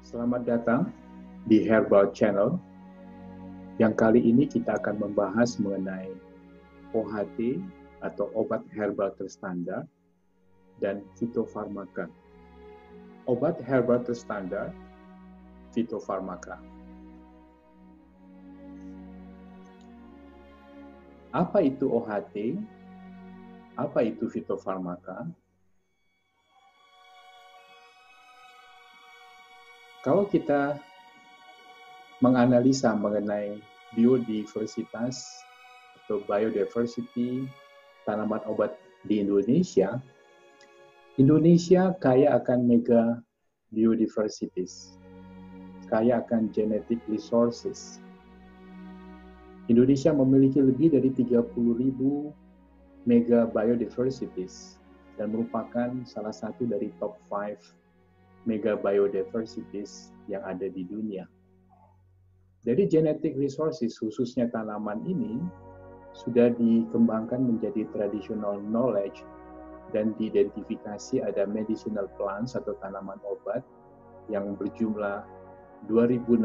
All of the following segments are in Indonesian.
Selamat datang di Herbal Channel. Yang kali ini kita akan membahas mengenai OHT atau obat herbal terstandar dan fitofarmaka. Obat herbal terstandar, fitofarmaka. Apa itu OHT? Apa itu fitofarmaka? Kalau kita menganalisa mengenai biodiversitas atau biodiversity tanaman obat di Indonesia, Indonesia kaya akan mega biodiversities, kaya akan genetic resources. Indonesia memiliki lebih dari 30.000 mega biodiversities dan merupakan salah satu dari top 5 mega biodiversities yang ada di dunia. Dari genetic resources, khususnya tanaman ini, sudah dikembangkan menjadi traditional knowledge dan diidentifikasi ada medicinal plants atau tanaman obat yang berjumlah 2.670,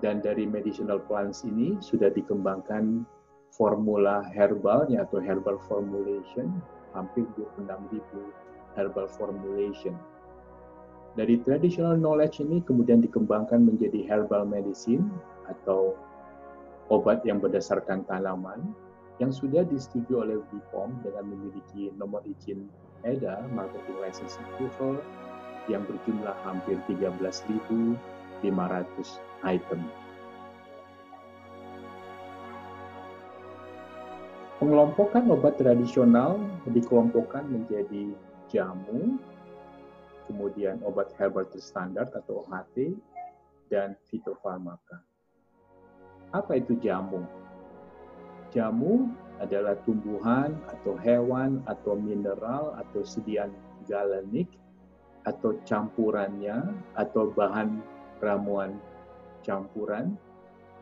dan dari medicinal plants ini sudah dikembangkan formula herbalnya atau herbal formulation, hampir 26.000 herbal formulation. Dari traditional knowledge ini kemudian dikembangkan menjadi herbal medicine atau obat yang berdasarkan tanaman yang sudah disetujui oleh BPOM dengan memiliki nomor izin edar marketing license approval yang berjumlah hampir 13.500 item. Pengelompokan obat tradisional dikelompokkan menjadi jamu, kemudian obat herbal terstandar atau OHT, dan fitofarmaka. Apa itu jamu? Jamu adalah tumbuhan atau hewan atau mineral atau sediaan galenik atau campurannya atau bahan ramuan campuran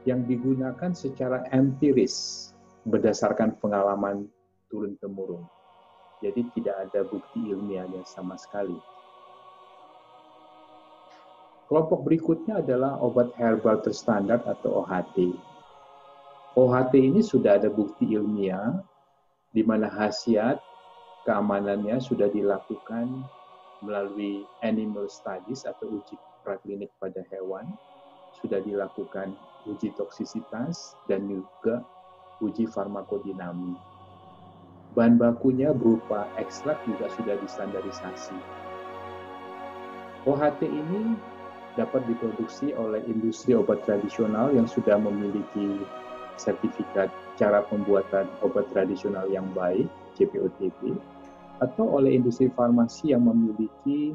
yang digunakan secara empiris berdasarkan pengalaman turun-temurun. Jadi tidak ada bukti ilmiahnya sama sekali. Kelompok berikutnya adalah obat herbal terstandar atau OHT. OHT ini sudah ada bukti ilmiah di mana khasiat keamanannya sudah dilakukan melalui animal studies atau uji praklinik pada hewan, sudah dilakukan uji toksisitas dan juga uji farmakodinamik. Bahan bakunya berupa ekstrak juga sudah distandarisasi. OHT ini dapat diproduksi oleh industri obat tradisional yang sudah memiliki sertifikat cara pembuatan obat tradisional yang baik, CPOTB, atau oleh industri farmasi yang memiliki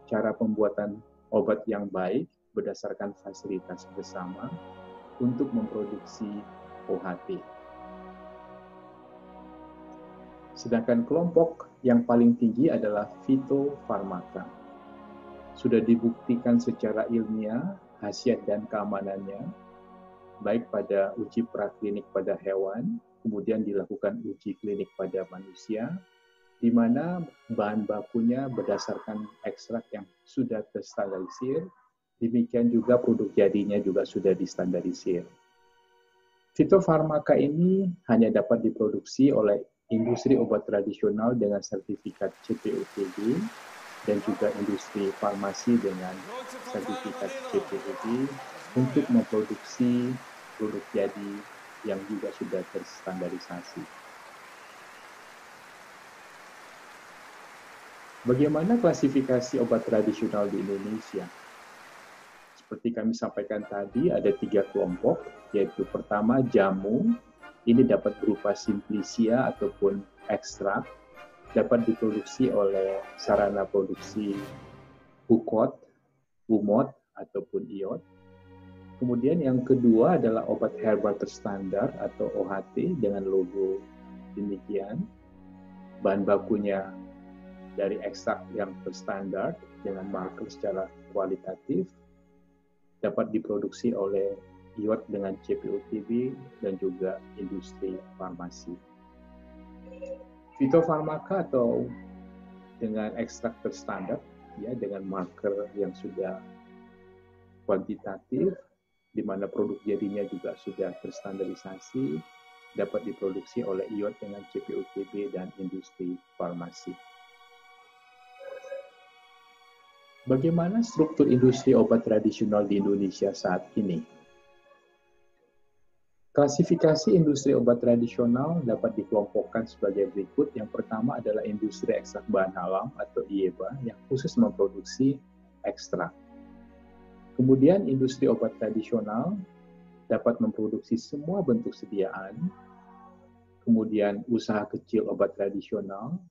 cara pembuatan obat yang baik berdasarkan fasilitas bersama untuk memproduksi OHT. Sedangkan kelompok yang paling tinggi adalah fitofarmaka. Sudah dibuktikan secara ilmiah khasiat dan keamanannya, baik pada uji praklinik pada hewan, kemudian dilakukan uji klinik pada manusia, di mana bahan bakunya berdasarkan ekstrak yang sudah terstandarisir, demikian juga produk jadinya juga sudah distandarisir. Fitofarmaka ini hanya dapat diproduksi oleh industri obat tradisional dengan sertifikat CPOTB dan juga industri farmasi dengan sertifikat CPOTB untuk memproduksi produk jadi yang juga sudah terstandarisasi. Bagaimana klasifikasi obat tradisional di Indonesia? Seperti kami sampaikan tadi, ada 3 kelompok, yaitu pertama jamu, ini dapat berupa simplicia ataupun ekstrak, dapat diproduksi oleh sarana produksi UKOT, UMOT, ataupun IOT. Kemudian yang kedua adalah obat herbal terstandar atau OHT dengan logo demikian. Bahan bakunya dari ekstrak yang terstandar dengan marker secara kualitatif, dapat diproduksi oleh IOT dengan CPOTB dan juga industri farmasi. Fitofarmaka atau dengan ekstrak terstandar ya, dengan marker yang sudah kuantitatif, di mana produk jadinya juga sudah terstandarisasi, dapat diproduksi oleh IOT dengan CPOTB dan industri farmasi. Bagaimana struktur industri obat tradisional di Indonesia saat ini? Klasifikasi industri obat tradisional dapat dikelompokkan sebagai berikut. Yang pertama adalah industri ekstrak bahan alam atau IEBA yang khusus memproduksi ekstrak. Kemudian industri obat tradisional dapat memproduksi semua bentuk sediaan. Kemudian usaha kecil obat tradisional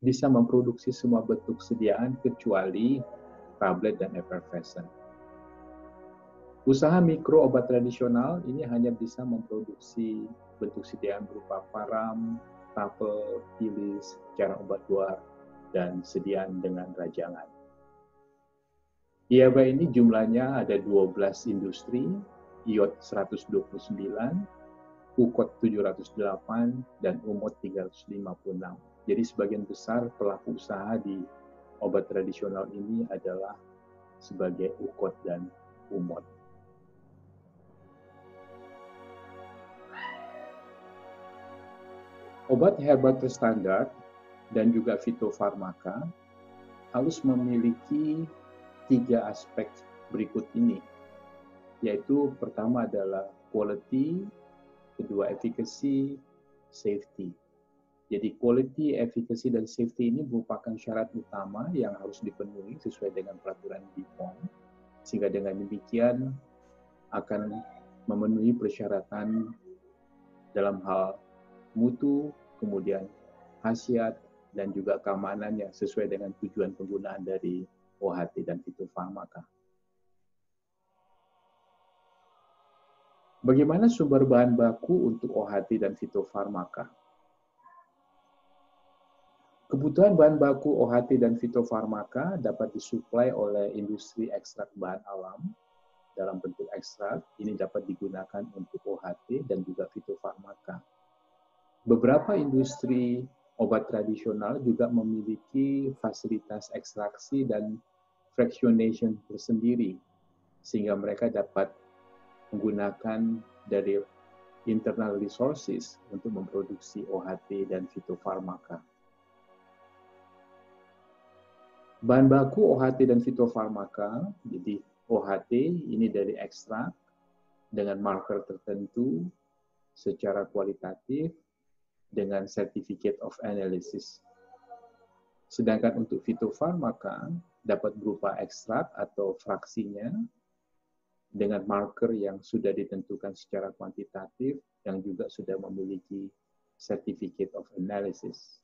bisa memproduksi semua bentuk sediaan kecuali tablet dan effervescent. Usaha mikro obat tradisional ini hanya bisa memproduksi bentuk sediaan berupa param, tapel, pilis, cairan obat luar, dan sediaan dengan rajangan. IEBA ini jumlahnya ada 12 industri, IOT 129, UKOT 708, dan UMOT 356. Jadi sebagian besar pelaku usaha di obat tradisional ini adalah sebagai UKOT dan UMOT. Obat herbal terstandar dan juga fitofarmaka harus memiliki 3 aspek berikut ini, yaitu pertama adalah quality, kedua efficacy, safety. Jadi quality, efficacy, dan safety ini merupakan syarat utama yang harus dipenuhi sesuai dengan peraturan BPOM, sehingga dengan demikian akan memenuhi persyaratan dalam hal mutu, kemudian khasiat, dan juga keamanannya sesuai dengan tujuan penggunaan dari OHT dan fitofarmaka. Bagaimana sumber bahan baku untuk OHT dan fitofarmaka? Kebutuhan bahan baku OHT dan fitofarmaka dapat disuplai oleh industri ekstrak bahan alam dalam bentuk ekstrak. Ini dapat digunakan untuk OHT dan juga fitofarmaka. Beberapa industri obat tradisional juga memiliki fasilitas ekstraksi dan fractionation tersendiri, sehingga mereka dapat menggunakan dari internal resources untuk memproduksi OHT dan fitofarmaka. Bahan baku OHT dan fitofarmaka, jadi OHT ini dari ekstrak dengan marker tertentu secara kualitatif dengan Certificate of Analysis. Sedangkan untuk fitofarmaka dapat berupa ekstrak atau fraksinya dengan marker yang sudah ditentukan secara kuantitatif yang juga sudah memiliki Certificate of Analysis.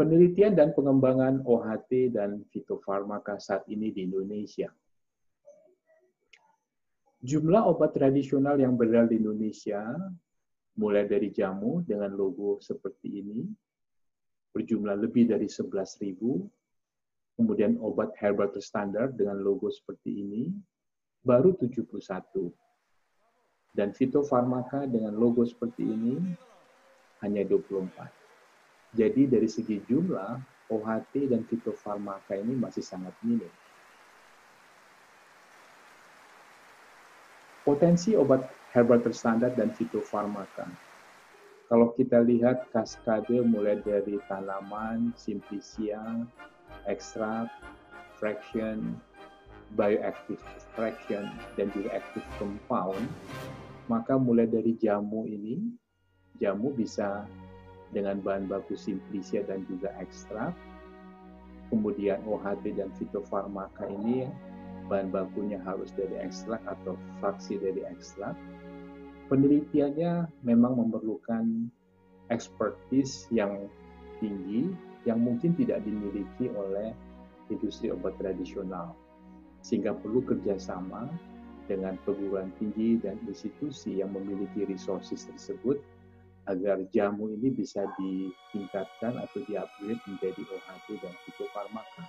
Penelitian dan pengembangan OHT dan fitofarmaka saat ini di Indonesia. Jumlah obat tradisional yang beredar di Indonesia mulai dari jamu dengan logo seperti ini, berjumlah lebih dari 11.000, kemudian obat herbal terstandar dengan logo seperti ini, baru 71. Dan fitofarmaka dengan logo seperti ini, hanya 24. Jadi dari segi jumlah, OHT dan fitofarmaka ini masih sangat minim. Potensi obat herbal terstandar dan fitofarmaka. Kalau kita lihat kaskade mulai dari tanaman, simplicia, ekstrak, fraction, bioactive fraction, dan juga active compound, maka mulai dari jamu ini, jamu bisa dengan bahan baku simplicia dan juga ekstrak, kemudian OHT dan fitofarmaka ini bahan bakunya harus dari ekstrak atau fraksi dari ekstrak. Penelitiannya memang memerlukan expertise yang tinggi yang mungkin tidak dimiliki oleh industri obat tradisional, sehingga perlu kerjasama dengan perguruan tinggi dan institusi yang memiliki resources tersebut agar jamu ini bisa ditingkatkan atau di-upgrade menjadi OHT dan fitofarmaka.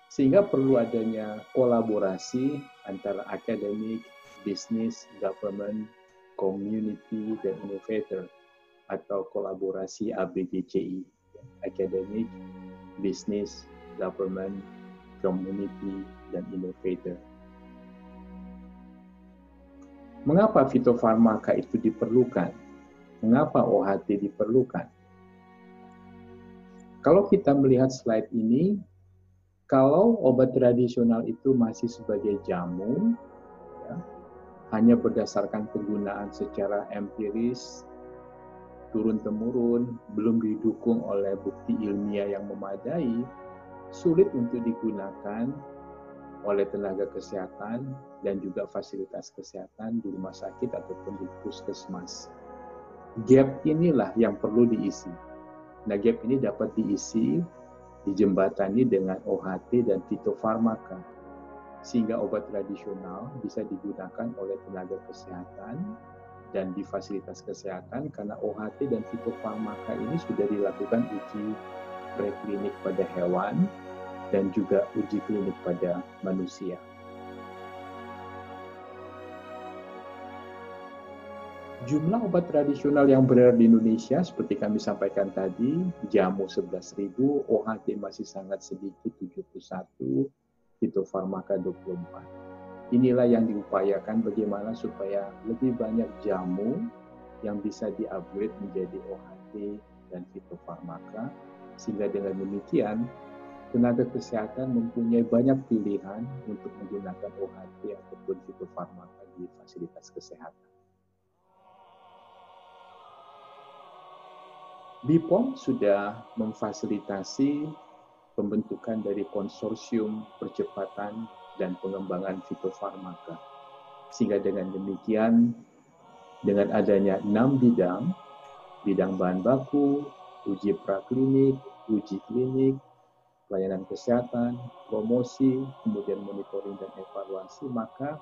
Sehingga perlu adanya kolaborasi antara akademik, bisnis, government, community, dan innovator atau kolaborasi ABGCI. academic, business, government, community, dan innovator. Mengapa fitofarmaka itu diperlukan? Mengapa OHT diperlukan? Kalau kita melihat slide ini, kalau obat tradisional itu masih sebagai jamu, ya, hanya berdasarkan penggunaan secara empiris, turun-temurun, belum didukung oleh bukti ilmiah yang memadai, sulit untuk digunakan oleh tenaga kesehatan dan juga fasilitas kesehatan di rumah sakit ataupun di puskesmas. Gap inilah yang perlu diisi. Nah, gap ini dapat diisi, dijembatani dengan OHT dan fitofarmaka, sehingga obat tradisional bisa digunakan oleh tenaga kesehatan dan di fasilitas kesehatan karena OHT dan fitofarmaka ini sudah dilakukan uji preklinik pada hewan dan juga uji klinik pada manusia. Jumlah obat tradisional yang beredar di Indonesia, seperti kami sampaikan tadi, jamu 11.000, OHT masih sangat sedikit 71, fitofarmaka 24. Inilah yang diupayakan bagaimana supaya lebih banyak jamu yang bisa di-upgrade menjadi OHT dan fitofarmaka, sehingga dengan demikian tenaga kesehatan mempunyai banyak pilihan untuk menggunakan OHT ataupun fitofarmaka di fasilitas kesehatan. BPOM sudah memfasilitasi pembentukan dari konsorsium percepatan dan pengembangan fitofarmaka. Sehingga dengan demikian, dengan adanya 6 bidang bahan baku, uji praklinik, uji klinik, pelayanan kesehatan, promosi, kemudian monitoring dan evaluasi, maka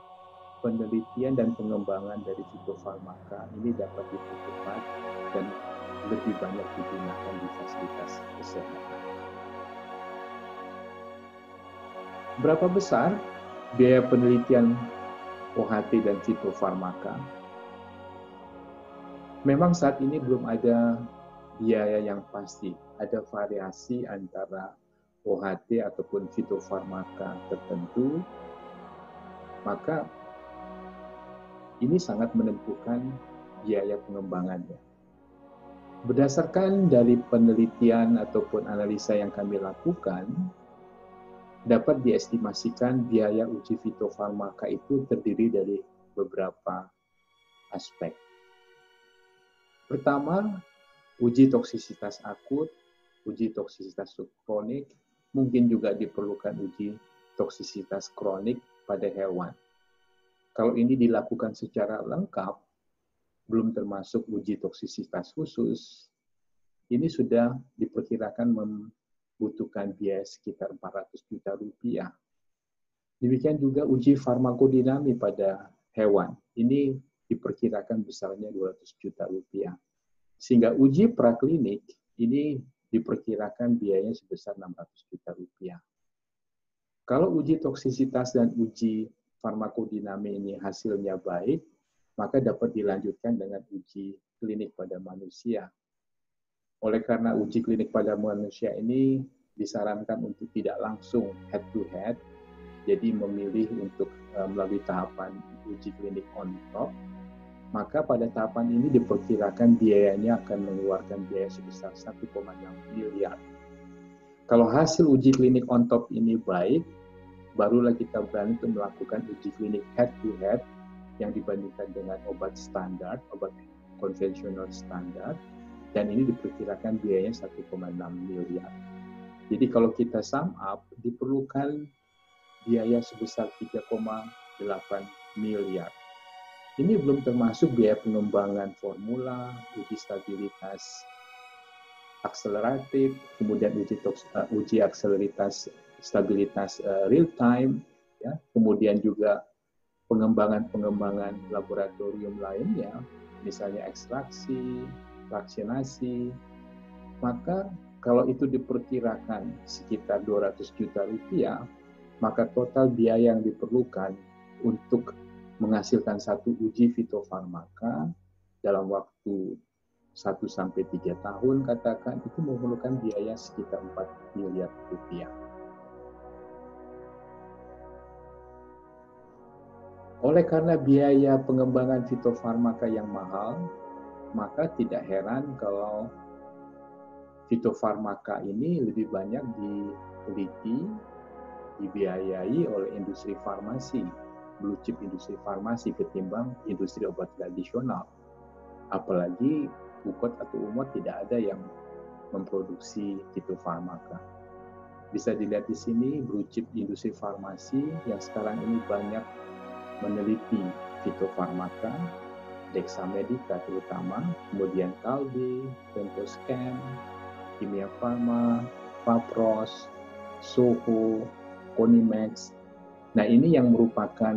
penelitian dan pengembangan dari fitofarmaka ini dapat dipercepat dan lebih banyak digunakan di fasilitas kesehatan. Berapa besar biaya penelitian OHT dan fitofarmaka? Memang saat ini belum ada biaya yang pasti, ada variasi antara OHT ataupun fitofarmaka tertentu, maka ini sangat menentukan biaya pengembangannya. Berdasarkan dari penelitian ataupun analisa yang kami lakukan, dapat diestimasikan biaya uji fitofarmaka itu terdiri dari beberapa aspek. Pertama, uji toksisitas akut, uji toksisitas subkronik, mungkin juga diperlukan uji toksisitas kronik pada hewan. Kalau ini dilakukan secara lengkap, belum termasuk uji toksisitas khusus, ini sudah diperkirakan membutuhkan biaya sekitar 400 juta rupiah. Demikian juga uji farmakodinami pada hewan, ini diperkirakan besarnya 200 juta rupiah. Sehingga uji praklinik ini diperkirakan biayanya sebesar 600 juta rupiah. Kalau uji toksisitas dan uji farmakodinami ini hasilnya baik, maka dapat dilanjutkan dengan uji klinik pada manusia. Oleh karena uji klinik pada manusia ini disarankan untuk tidak langsung head-to-head, jadi memilih untuk melalui tahapan uji klinik on top, maka pada tahapan ini diperkirakan biayanya akan mengeluarkan biaya sebesar 1,6 miliar. Kalau hasil uji klinik on top ini baik, barulah kita berani untuk melakukan uji klinik head-to-head yang dibandingkan dengan obat standar, obat konvensional standar, dan ini diperkirakan biayanya 1,6 miliar. Jadi kalau kita sum up, diperlukan biaya sebesar 3,8 miliar. Ini belum termasuk biaya pengembangan formula, uji stabilitas akseleratif, kemudian uji akseleritas stabilitas real time, ya, kemudian juga pengembangan laboratorium lainnya, misalnya ekstraksi, fraksinasi, maka kalau itu diperkirakan sekitar 200 juta rupiah, maka total biaya yang diperlukan untuk menghasilkan satu uji fitofarmaka dalam waktu 1-3 tahun katakan, itu memerlukan biaya sekitar 4 miliar rupiah. Oleh karena biaya pengembangan fitofarmaka yang mahal, maka tidak heran kalau fitofarmaka ini lebih banyak diteliti, dibiayai oleh industri farmasi, blue chip industri farmasi ketimbang industri obat tradisional. Apalagi Bukot atau Umot tidak ada yang memproduksi fitofarmaka. Bisa dilihat di sini blue chip industri farmasi yang sekarang ini banyak meneliti fitofarmaka, Dexamedica terutama, kemudian Kalbe, Pentoscan, Kimia Farma, Papros, Soho, Konimex. Nah, ini yang merupakan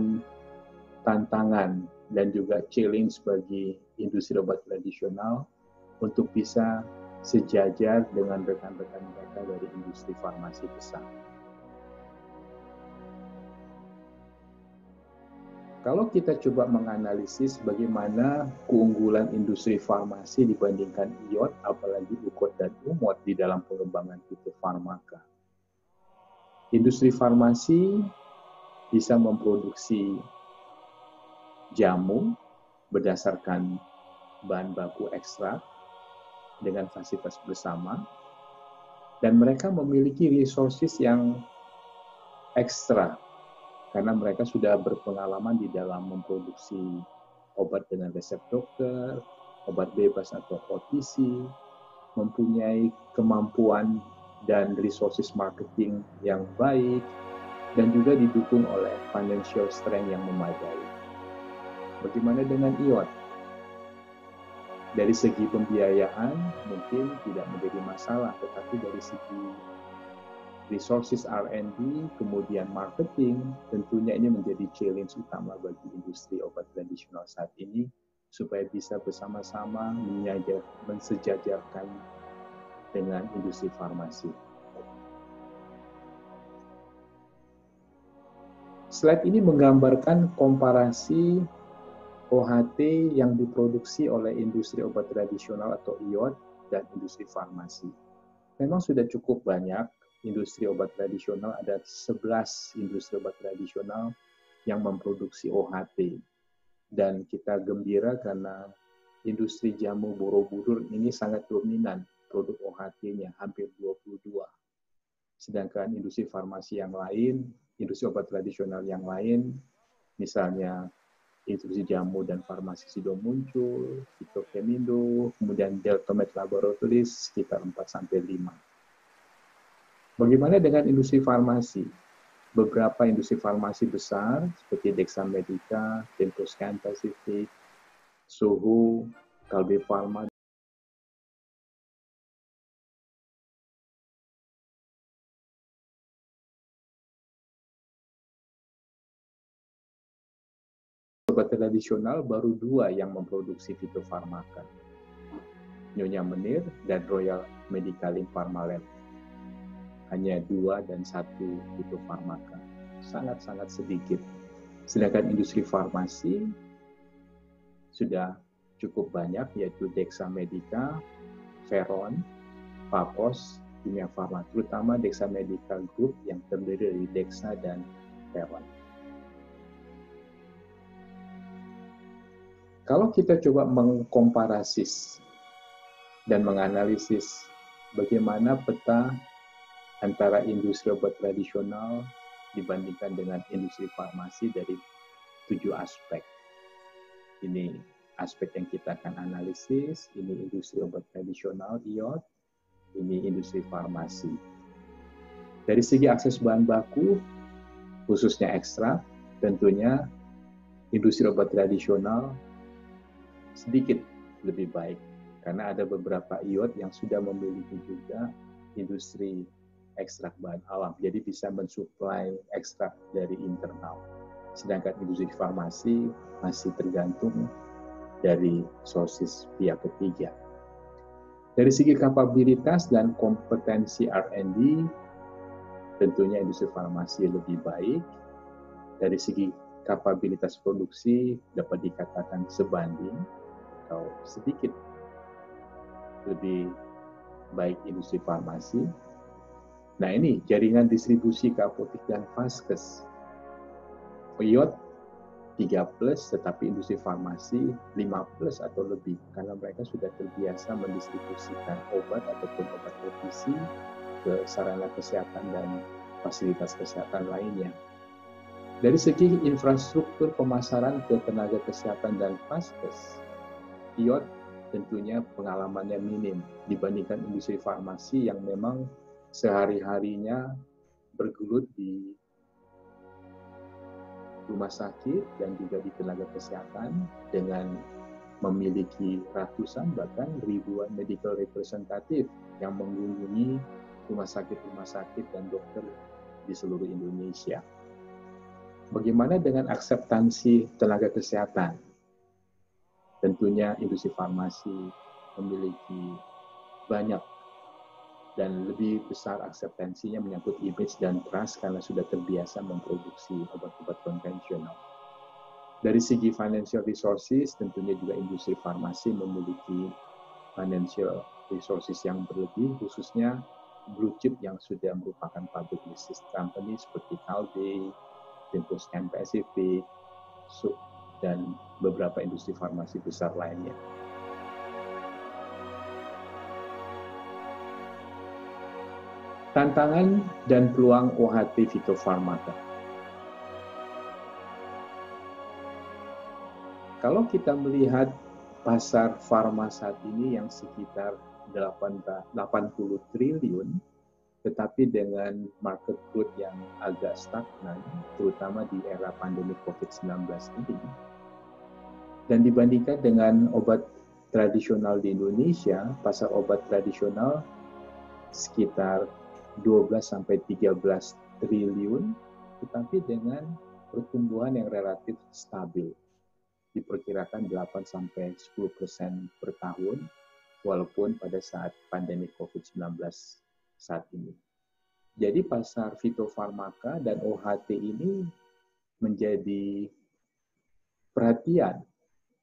tantangan dan juga challenge bagi industri obat tradisional untuk bisa sejajar dengan rekan-rekan mereka dari industri farmasi besar. Kalau kita coba menganalisis bagaimana keunggulan industri farmasi dibandingkan IOT, apalagi Bukot dan Umot di dalam pengembangan fitofarmaka. Industri farmasi bisa memproduksi jamu berdasarkan bahan baku ekstrak dengan fasilitas bersama, dan mereka memiliki resources yang ekstra karena mereka sudah berpengalaman di dalam memproduksi obat dengan resep dokter, obat bebas atau OTC, mempunyai kemampuan dan resources marketing yang baik, dan juga didukung oleh financial strength yang memadai. Bagaimana dengan IOT? Dari segi pembiayaan mungkin tidak menjadi masalah, tetapi dari segi resources R&D, kemudian marketing, tentunya ini menjadi challenge utama bagi industri obat tradisional saat ini, supaya bisa bersama-sama mensejajarkan dengan industri farmasi. Slide ini menggambarkan komparasi OHT yang diproduksi oleh industri obat tradisional atau IOT dan industri farmasi. Memang sudah cukup banyak industri obat tradisional, ada 11 industri obat tradisional yang memproduksi OHT. Dan kita gembira karena industri jamu Borobudur ini sangat dominan produk OHT-nya, hampir 22. Sedangkan industri farmasi yang lain, industri obat tradisional yang lain, misalnya industri jamu dan farmasi Sido muncul, Fitokemindo, kemudian Deltomed Laboratories sekitar 4-5. Bagaimana dengan industri farmasi? Beberapa industri farmasi besar seperti Dexamedica, Pentoscan Pacific, Soho, Kalbe Pharma, obat tradisional baru 2 yang memproduksi fitofarmaka, Nyonya Menir dan Royal Medical Pharma Lab. Hanya 2 dan 1 fitofarmaka, sangat-sangat sedikit. Sedangkan industri farmasi sudah cukup banyak, yaitu Dexamedica, Veron, Papos, Kimia Farma, terutama Dexamedica Group yang terdiri dari Dexa dan Veron. Kalau kita coba mengkomparasis dan menganalisis bagaimana peta antara industri obat tradisional dibandingkan dengan industri farmasi dari 7 aspek. Ini aspek yang kita akan analisis, ini industri obat tradisional, IOT, ini industri farmasi. Dari segi akses bahan baku, khususnya ekstrak, tentunya industri obat tradisional sedikit lebih baik, karena ada beberapa IOT yang sudah memiliki juga industri ekstrak bahan alam, jadi bisa mensuplai ekstrak dari internal. Sedangkan industri farmasi masih tergantung dari sources pihak ketiga. Dari segi kapabilitas dan kompetensi R&D, tentunya industri farmasi lebih baik. Dari segi kapabilitas produksi dapat dikatakan sebanding atau sedikit lebih baik industri farmasi. Nah ini jaringan distribusi ke apotek dan vaskes. OYOT 3+, tetapi industri farmasi 5+ atau lebih, karena mereka sudah terbiasa mendistribusikan obat ataupun obat revisi ke sarana kesehatan dan fasilitas kesehatan lainnya. Dari segi infrastruktur pemasaran ke tenaga kesehatan dan vaskes, OYOT tentunya pengalamannya minim dibandingkan industri farmasi yang memang sehari-harinya bergelut di rumah sakit dan juga di tenaga kesehatan dengan memiliki ratusan bahkan ribuan medical representative yang mengunjungi rumah sakit dan dokter di seluruh Indonesia. Bagaimana dengan akseptansi tenaga kesehatan? Tentunya industri farmasi memiliki banyak dan lebih besar akseptansinya menyangkut image dan trust karena sudah terbiasa memproduksi obat-obat konvensional. Dari segi financial resources, tentunya juga industri farmasi memiliki financial resources yang berlebih, khususnya blue chip yang sudah merupakan public listed company seperti Calbee, Tempus Pacific, Sup, dan beberapa industri farmasi besar lainnya. Tantangan dan peluang OHT fitofarmaka. Kalau kita melihat pasar farma saat ini yang sekitar 80 triliun, tetapi dengan market growth yang agak stagnan, terutama di era pandemi COVID-19 ini, dan dibandingkan dengan obat tradisional di Indonesia, pasar obat tradisional sekitar 12-13 triliun, tetapi dengan pertumbuhan yang relatif stabil, diperkirakan 8-10% per tahun, walaupun pada saat pandemi COVID-19 saat ini. Jadi pasar fitofarmaka dan OHT ini menjadi perhatian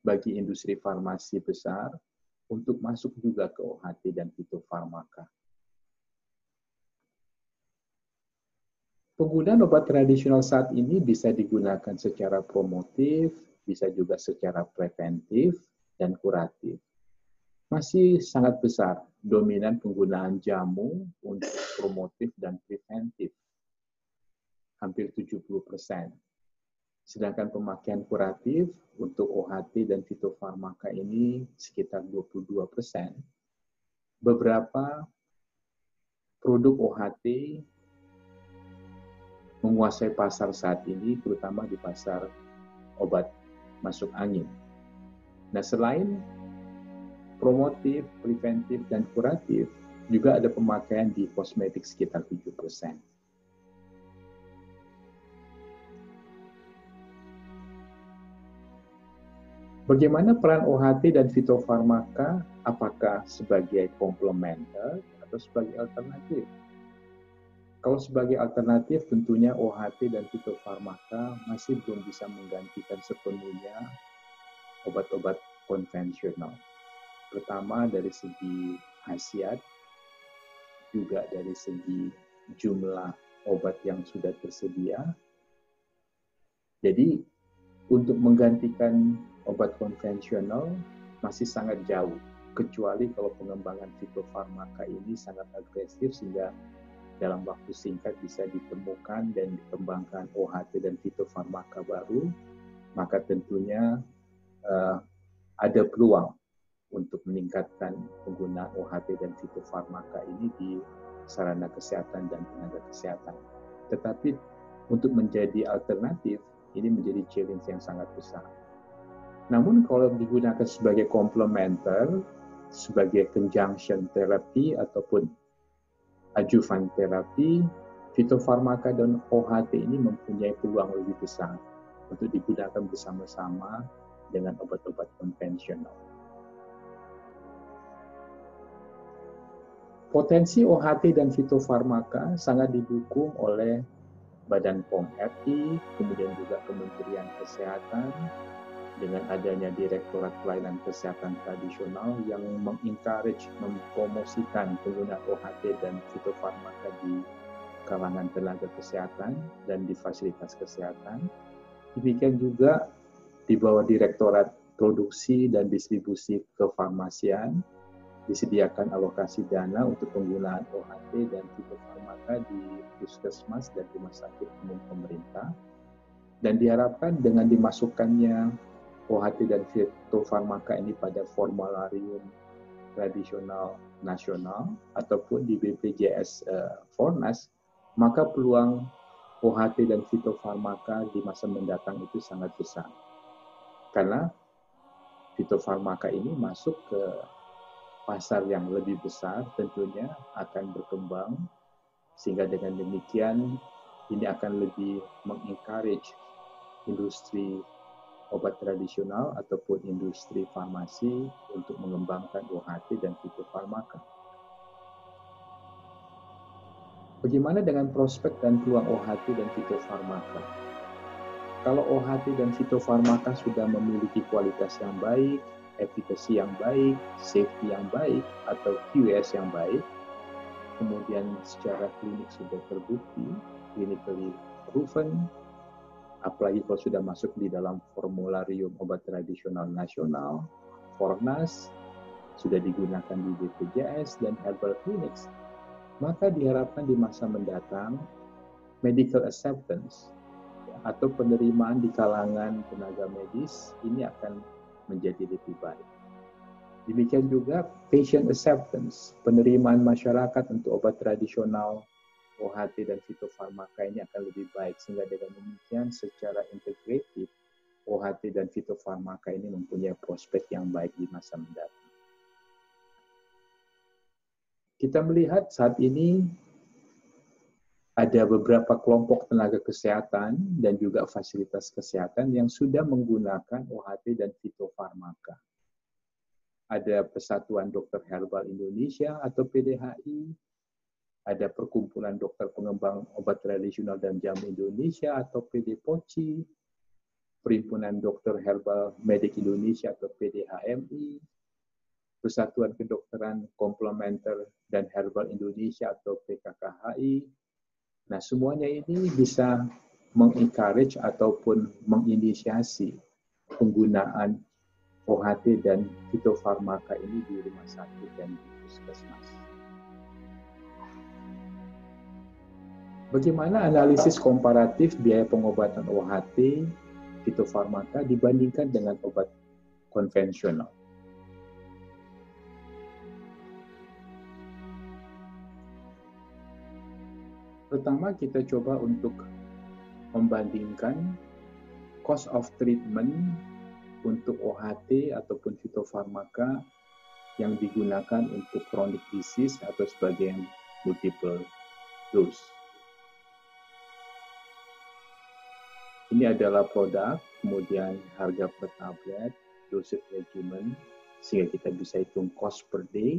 bagi industri farmasi besar untuk masuk juga ke OHT dan fitofarmaka. Penggunaan obat tradisional saat ini bisa digunakan secara promotif, bisa juga secara preventif dan kuratif. Masih sangat besar dominan penggunaan jamu untuk promotif dan preventif, hampir 70%. Sedangkan pemakaian kuratif untuk OHT dan fitofarmaka ini sekitar 22%. Beberapa produk OHT menguasai pasar saat ini, terutama di pasar obat masuk angin. Nah, selain promotif, preventif, dan kuratif, juga ada pemakaian di kosmetik sekitar 7%. Bagaimana peran OHT dan fitofarmaka? Apakah sebagai komplementer atau sebagai alternatif? Kalau sebagai alternatif, tentunya OHT dan fitofarmaka masih belum bisa menggantikan sepenuhnya obat-obat konvensional. Pertama, dari segi khasiat, juga dari segi jumlah obat yang sudah tersedia. Jadi, untuk menggantikan obat konvensional masih sangat jauh, kecuali kalau pengembangan fitofarmaka ini sangat agresif sehingga dalam waktu singkat bisa ditemukan dan dikembangkan OHT dan fitofarmaka baru, maka tentunya ada peluang untuk meningkatkan penggunaan OHT dan fitofarmaka ini di sarana kesehatan dan tenaga kesehatan. Tetapi untuk menjadi alternatif, ini menjadi challenge yang sangat besar. Namun kalau digunakan sebagai komplementer, sebagai conjunction therapy ataupun adjuvan terapi, fitofarmaka dan OHT ini mempunyai peluang lebih besar untuk digunakan bersama-sama dengan obat-obat konvensional. Potensi OHT dan fitofarmaka sangat didukung oleh Badan POM RI, kemudian juga Kementerian Kesehatan, dengan adanya Direktorat Pelayanan Kesehatan Tradisional yang mengencourage, mempromosikan penggunaan OHT dan fitofarmaka di kalangan tenaga kesehatan dan di fasilitas kesehatan. Demikian juga di bawah Direktorat Produksi dan Distribusi Kefarmasian disediakan alokasi dana untuk penggunaan OHT dan fitofarmaka di puskesmas dan rumah sakit umum pemerintah. Dan diharapkan dengan dimasukkannya OHT dan fitofarmaka ini pada formularium tradisional nasional ataupun di BPJS Fornas, maka peluang OHT dan fitofarmaka di masa mendatang itu sangat besar. Karena fitofarmaka ini masuk ke pasar yang lebih besar, tentunya akan berkembang, sehingga dengan demikian ini akan lebih mengencourage industri obat tradisional ataupun industri farmasi untuk mengembangkan OHT dan fitofarmaka. Bagaimana dengan prospek dan peluang OHT dan fitofarmaka? Kalau OHT dan fitofarmaka sudah memiliki kualitas yang baik, efikasi yang baik, safety yang baik, atau QS yang baik, kemudian secara klinik sudah terbukti, clinically proven, apalagi kalau sudah masuk di dalam formularium obat tradisional nasional, Fornas, sudah digunakan di BPJS dan herbal clinics, maka diharapkan di masa mendatang medical acceptance atau penerimaan di kalangan tenaga medis ini akan menjadi lebih baik. Demikian juga patient acceptance, penerimaan masyarakat untuk obat tradisional, OHT dan fitofarmaka ini akan lebih baik, sehingga dengan demikian secara integratif OHT dan fitofarmaka ini mempunyai prospek yang baik di masa mendatang. Kita melihat saat ini ada beberapa kelompok tenaga kesehatan dan juga fasilitas kesehatan yang sudah menggunakan OHT dan fitofarmaka. Ada Persatuan Dokter Herbal Indonesia atau PDHI, ada Perkumpulan Dokter Pengembang Obat Tradisional dan Jamu Indonesia atau PDPOCI, Perhimpunan Dokter Herbal Medik Indonesia atau PDHMI, Persatuan Kedokteran Komplementer dan Herbal Indonesia atau PKKHI. Nah, semuanya ini bisa mengencourage ataupun menginisiasi penggunaan OHT dan fitofarmaka ini di rumah sakit dan di puskesmas. Bagaimana analisis komparatif biaya pengobatan OHT, fitofarmaka dibandingkan dengan obat konvensional? Pertama, kita coba untuk membandingkan cost of treatment untuk OHT ataupun fitofarmaka yang digunakan untuk chronic disease atau sebagai multiple dose. Ini adalah produk, kemudian harga per tablet, dosage regimen, sehingga kita bisa hitung cost per day,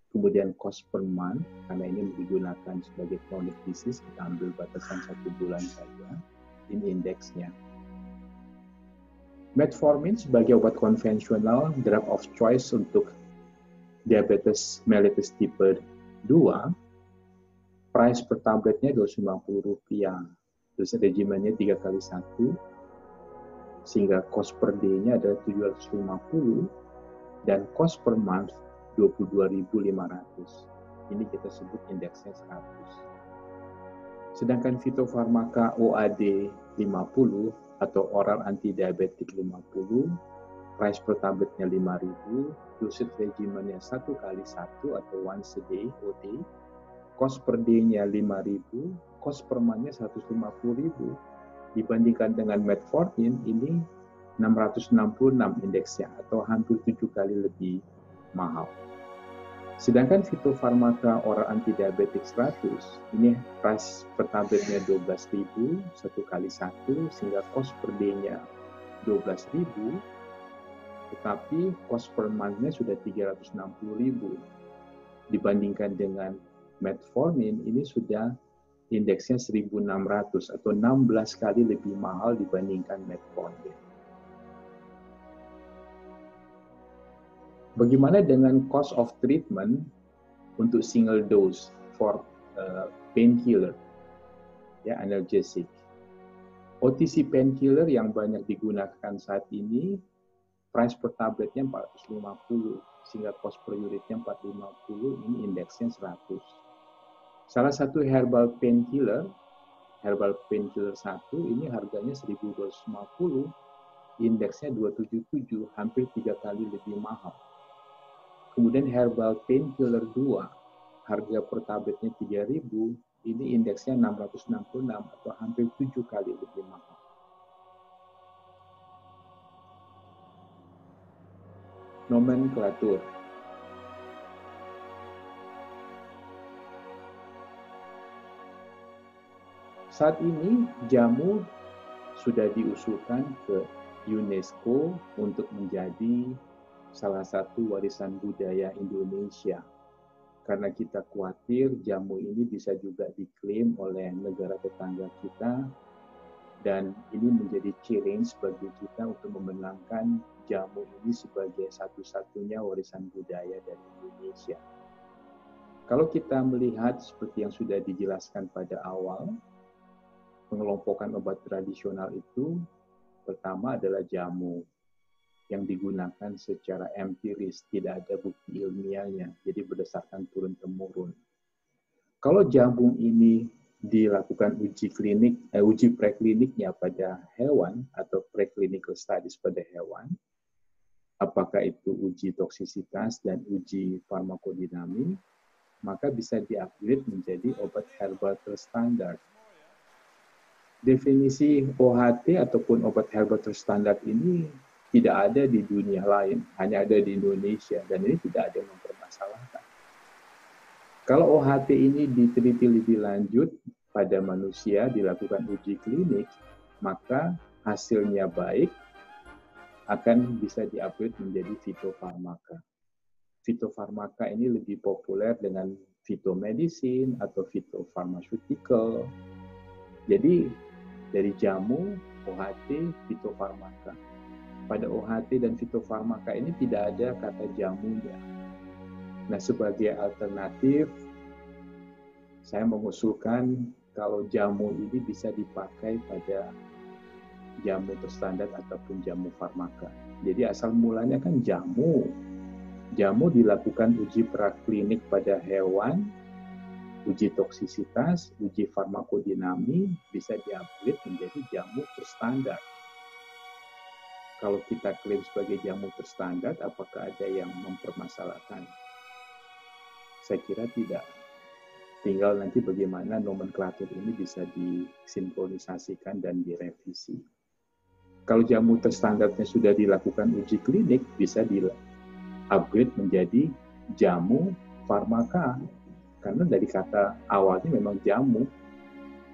kemudian cost per month, karena ini digunakan sebagai chronic disease, kita ambil batasan 1 bulan saja, ini indeksnya. Metformin sebagai obat konvensional, drug of choice untuk diabetes mellitus tipe 2, price per tabletnya Rp250, terus regimennya 3 kali 1, sehingga cost per day-nya adalah 750, dan cost per month 22.500. Ini kita sebut indeksnya 100. Sedangkan fitofarmaka OAD 50 atau oral antidiabetik 50, price per tabletnya 5.000, dosage regimennya 1 kali 1 atau once a day, OD, cost per day-nya 5.000, cost per month-nya 150.000. Dibandingkan dengan metformin, ini 666 indeksnya atau hampir 7 kali lebih mahal. Sedangkan fitofarmaka oral antidiabetik 100, ini price per tabletnya 12.000, 1 kali 1, sehingga cost per day-nya 12.000, tetapi cost per month-nya sudah 360.000. Dibandingkan dengan metformin, ini sudah indeksnya 1.600 atau 16 kali lebih mahal dibandingkan metformin. Bagaimana dengan cost of treatment untuk single dose for painkiller, ya, analgesic? OTC painkiller yang banyak digunakan saat ini, price per tabletnya 450, sehingga cost per unitnya 450, ini indeksnya 100. Salah satu herbal painkiller 1 ini harganya 1.250, indeksnya 277, hampir 3 kali lebih mahal. Kemudian herbal painkiller 2, harga per tabletnya 3.000, ini indeksnya 666 atau hampir 7 kali lebih mahal. Nomenklatur. Saat ini jamu sudah diusulkan ke UNESCO untuk menjadi salah satu warisan budaya Indonesia. Karena kita khawatir jamu ini bisa juga diklaim oleh negara tetangga kita, dan ini menjadi challenge bagi kita untuk memenangkan jamu ini sebagai satu-satunya warisan budaya dari Indonesia. Kalau kita melihat seperti yang sudah dijelaskan pada awal, pengelompokan obat tradisional itu pertama adalah jamu yang digunakan secara empiris, tidak ada bukti ilmiahnya, jadi berdasarkan turun-temurun. Kalau jamu ini dilakukan uji prekliniknya pada hewan atau preclinical studies pada hewan, apakah itu uji toksisitas dan uji farmakodinamik, maka bisa di-upgrade menjadi obat herbal terstandar. Definisi OHT ataupun obat herbal terstandar ini tidak ada di dunia lain, hanya ada di Indonesia, dan ini tidak ada yang mempermasalahkan. Kalau OHT ini diteliti lebih lanjut pada manusia, dilakukan uji klinik, maka hasilnya baik, akan bisa di-upgrade menjadi fitofarmaka. Fitofarmaka ini lebih populer dengan fitomedicine atau fitopharmaceutical. Jadi dari jamu, OHT, fitofarmaka. Pada OHT dan fitofarmaka ini tidak ada kata jamunya. Nah, sebagai alternatif, saya mengusulkan kalau jamu ini bisa dipakai pada jamu terstandar ataupun jamu farmaka. Jadi asal mulanya kan jamu. Jamu dilakukan uji praklinik pada hewan, uji toksisitas, uji farmakodinamik, bisa di-upgrade menjadi jamu terstandar. Kalau kita klaim sebagai jamu terstandar, apakah ada yang mempermasalahkan? Saya kira tidak. Tinggal nanti bagaimana nomenklatur ini bisa disinkronisasikan dan direvisi. Kalau jamu terstandarnya sudah dilakukan uji klinik, bisa di-upgrade menjadi jamu farmaka. Karena dari kata awalnya memang jamu.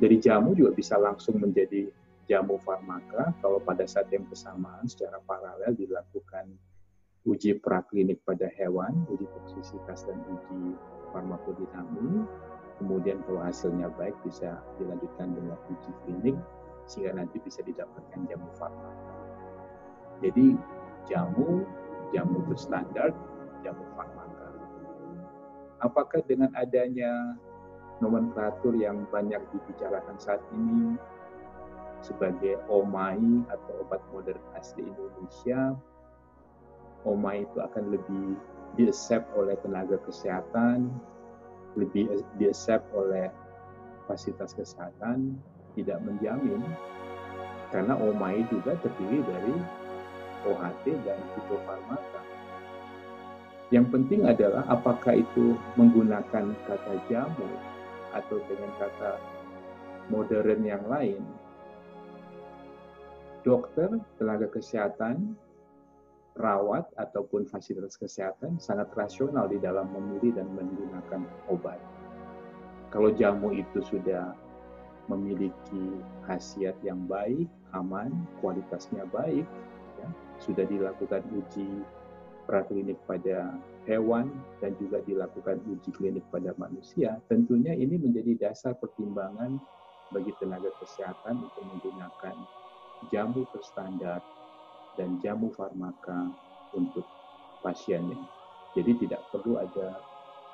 Dari jamu juga bisa langsung menjadi jamu farmaka kalau pada saat yang bersamaan secara paralel dilakukan uji praklinik pada hewan, uji toksisitas dan uji farmakodinamik. Kemudian kalau hasilnya baik bisa dilanjutkan dengan uji klinik sehingga nanti bisa didapatkan jamu farmaka. Jadi jamu berstandar, jamu farmaka. Apakah dengan adanya nomenklatur yang banyak dibicarakan saat ini sebagai OMAI atau obat modern asli Indonesia, OMAI itu akan lebih di-accept oleh tenaga kesehatan, lebih di-accept oleh fasilitas kesehatan, tidak menjamin, karena OMAI juga terdiri dari OHT dan fitofarmaka. Yang penting adalah apakah itu menggunakan kata jamu atau dengan kata modern yang lain. Dokter, tenaga kesehatan, perawat, ataupun fasilitas kesehatan sangat rasional di dalam memilih dan menggunakan obat. Kalau jamu itu sudah memiliki khasiat yang baik, aman, kualitasnya baik, ya, sudah dilakukan uji praklinik pada hewan dan juga dilakukan uji klinik pada manusia, tentunya ini menjadi dasar pertimbangan bagi tenaga kesehatan untuk menggunakan jamu terstandar dan jamu farmaka untuk pasiennya. Jadi tidak perlu ada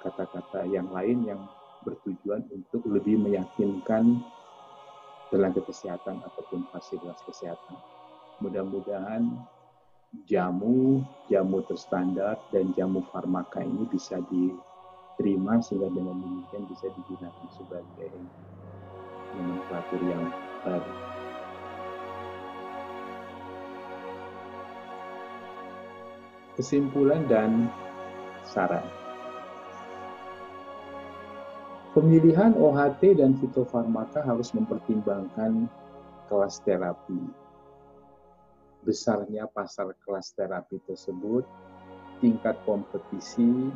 kata-kata yang lain yang bertujuan untuk lebih meyakinkan tenaga kesehatan ataupun fasilitas kesehatan. Mudah-mudahan jamu terstandar dan jamu farmaka ini bisa diterima sehingga dengan demikian bisa digunakan sebagai nomenklatur yang baru. Kesimpulan dan saran. Pemilihan OHT dan fitofarmaka harus mempertimbangkan kelas terapi, besarnya pasar kelas terapi tersebut, tingkat kompetisi,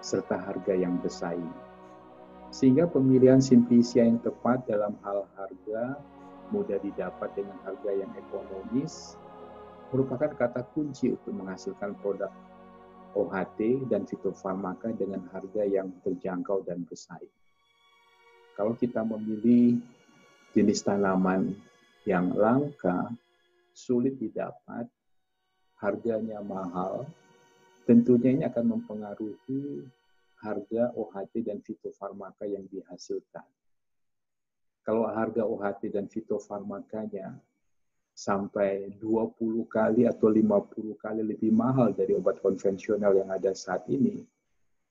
serta harga yang bersaing. Sehingga pemilihan simplisia yang tepat dalam hal harga, mudah didapat dengan harga yang ekonomis, merupakan kata kunci untuk menghasilkan produk OHT dan fitofarmaka dengan harga yang terjangkau dan bersaing. Kalau kita memilih jenis tanaman yang langka, sulit didapat, harganya mahal, tentunya ini akan mempengaruhi harga OHT dan fitofarmaka yang dihasilkan. Kalau harga OHT dan fitofarmakanya sampai 20 kali atau 50 kali lebih mahal dari obat konvensional yang ada saat ini,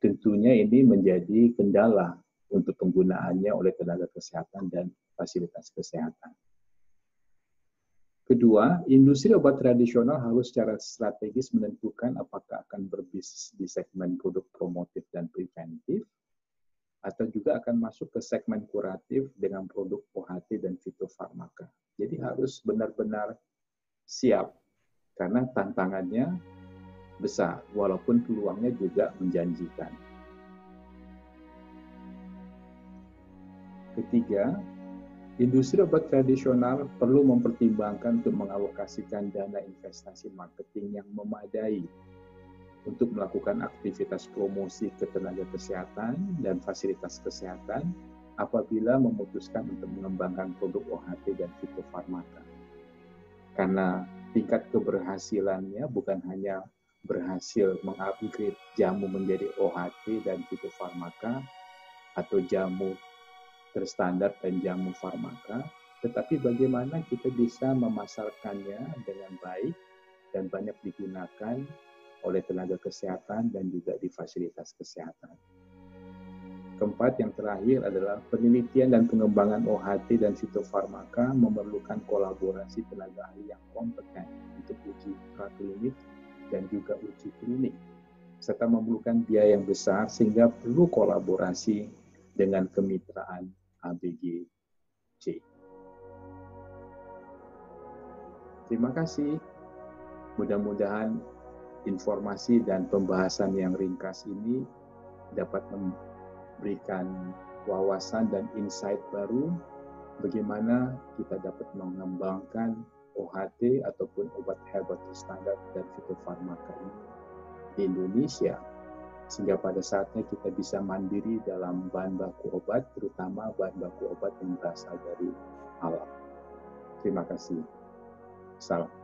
tentunya ini menjadi kendala untuk penggunaannya oleh tenaga kesehatan dan fasilitas kesehatan. Kedua, industri obat tradisional harus secara strategis menentukan apakah akan berbisnis di segmen produk promotif dan preventif, atau juga akan masuk ke segmen kuratif dengan produk OHT dan fitofarmaka. Jadi harus benar-benar siap, karena tantangannya besar, walaupun peluangnya juga menjanjikan. Ketiga, industri obat tradisional perlu mempertimbangkan untuk mengalokasikan dana investasi marketing yang memadai untuk melakukan aktivitas promosi ke tenaga kesehatan dan fasilitas kesehatan apabila memutuskan untuk mengembangkan produk OHT dan fitofarmaka. Karena tingkat keberhasilannya bukan hanya berhasil mengupgrade jamu menjadi OHT dan fitofarmaka atau jamu terstandar dan jamu farmaka, tetapi bagaimana kita bisa memasarkannya dengan baik dan banyak digunakan oleh tenaga kesehatan dan juga di fasilitas kesehatan. Keempat, yang terakhir adalah penelitian dan pengembangan OHT dan fitofarmaka memerlukan kolaborasi tenaga ahli yang kompeten untuk uji praklinik dan juga uji klinik, serta memerlukan biaya yang besar sehingga perlu kolaborasi dengan kemitraan ABGC. Terima kasih. Mudah-mudahan informasi dan pembahasan yang ringkas ini dapat memberikan wawasan dan insight baru bagaimana kita dapat mengembangkan OHT ataupun obat herbal terstandar dan fitofarmaka ini di Indonesia, sehingga pada saatnya kita bisa mandiri dalam bahan baku obat, terutama bahan baku obat yang berasal dari alam. Terima kasih. Salam.